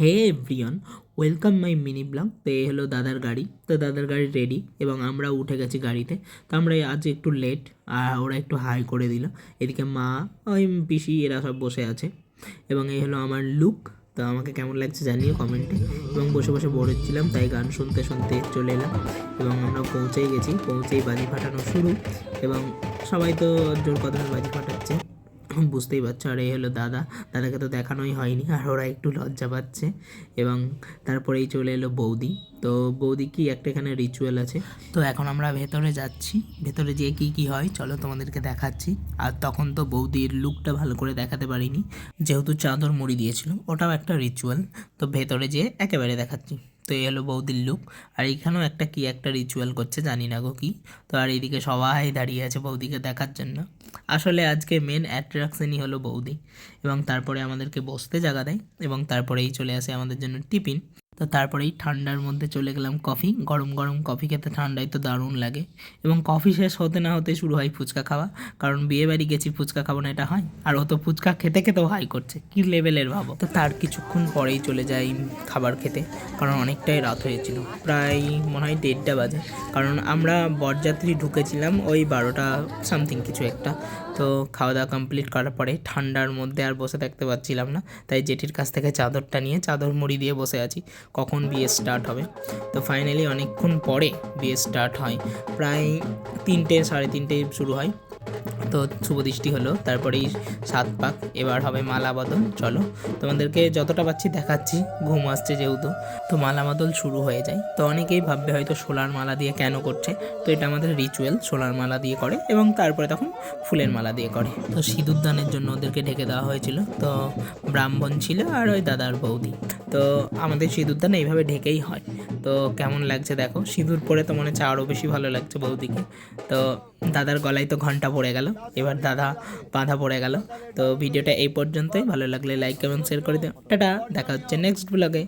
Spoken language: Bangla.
Hey everyone, welcome my mini blog. তো এই হলো দাদার গাড়ি। তো দাদার গাড়ি রেডি এবং আমরা উঠে গেছি গাড়িতে। তো আমরা আজ একটু লেট, আর ওরা একটু হাই করে দিল। এদিকে মা, ওই পিসি, এরা সব বসে আছে। এবং এই হলো আমার লুক। তো আমাকে কেমন লাগছে জানিও কমেন্টে। এবং বসে বসে বোর হচ্ছিলাম, তাই গান শুনতে শুনতে চলে এলাম। এবং আমরা পৌঁছেই গেছি, পৌঁছেই বাজি ফাটানো শুরু। এবং সবাই তো জোর কদমে বাজি ফাটাচ্ছে, বুঝতেই পারছো। আর এই হলো দাদা, দাদাকে তো দেখানোই হয়নি, আর ওরা একটু লজ্জা পাচ্ছে। এবং তারপরেই চলে এলো বৌদি। তো বৌদি কি একটা এখানে রিচুয়াল আছে। তো এখন আমরা ভেতরে যাচ্ছি, ভেতরে যেয়ে কি কি হয় চলো তোমাদেরকে দেখাচ্ছি। আর তখন তো বৌদির লুকটা ভালো করে দেখাতে পারিনি, যেহেতু চাদর মুড়ি দিয়েছিল, ওটাও একটা রিচুয়াল। তো ভেতরে যেয়ে একেবারে দেখাচ্ছি। তো এই হলো বৌদির লুক। আর এখানেও একটা কি একটা রিচুয়াল করছে, জানি না গো কি। তো আর এইদিকে সবাই দাঁড়িয়ে আছে বৌদিকে দেখার জন্য। আসলে আজকে মেন অ্যাট্রাকশনই হলো বৌদি। এবং তারপরে আমাদেরকে বসতে জায়গা দেয়, এবং তারপরেই চলে আসে আমাদের জন্য টিফিন। তো তারপরেই ঠান্ডার মধ্যে চলে গেলাম কফি, গরম গরম কফি খেতে ঠান্ডায় তো দারুণ লাগে। এবং কফি শেষ হতে না হতে শুরু হয় ফুচকা খাওয়া, কারণ বিয়ে বাড়ি গেছি, ফুচকা খাবো না এটা হয়? আর ও তো ফুচকা খেতে খেতেও হাই করছে, কি লেভেলের ভাবো। তো তার কিছুক্ষণ পরেই চলে যাই খাবার খেতে, কারণ অনেকটাই রাত হয়েছিল, প্রায় মনে হয় 1:30 বাজে। কারণ আমরা বরযাত্রী ঢুকেছিলাম ওই 12টা সামথিং কিছু একটা। তো খাওয়া দাওয়া কমপ্লিট করার পরে ঠান্ডার মধ্যে আর বসে থাকতে পারছিলাম না, তাই জেঠির কাছ থেকে চাদরটা নিয়ে চাদর মুড়ি দিয়ে বসে আছি কখন বিয়ে স্টার্ট হবে। তো ফাইনালি অনেকক্ষণ পরে বিয়ে স্টার্ট হয়, প্রায় 3টে 3:30 শুরু হয়। তো শুভদৃষ্টি হলো, তারপরেই 7 পাক, এবার হবে মালা বদল। চলো তোমাদেরকে যতটা পাচ্ছি দেখাচ্ছি, ঘুম আসছে যেহেতু। তো মালা বদল শুরু হয়ে যায়। তো অনেকেই ভাববে হয়তো সোলার মালা দিয়ে কেন করছে। তো এটা আমাদের রিচুয়াল, সোলার মালা দিয়ে করে এবং তারপরে তখন ফুলের মালা দিয়ে করে। তো সিঁদুর দানের জন্য ওদেরকে ঢেকে দেওয়া হয়েছিল। তো ব্রাহ্মণ ছিল আর ওই দাদার বৌদি। তো আমাদের সিঁদুর দান এইভাবে ঢেকেই হয়। তো কেমন লাগছে দেখো, সিঁদুর পরে তো মনে হচ্ছে আরও বেশি ভালো লাগছে বৌদিকে। তো দাদার গলায় তো ঘন্টা পড়ে গেল, এবার দাদা বাঁধা পড়ে গেল। তো ভিডিওটা এই পর্যন্তই, ভালো লাগলে লাইক কমেন্ট শেয়ার করে দিও। টাটা, দেখা হচ্ছে নেক্সট ব্লগে।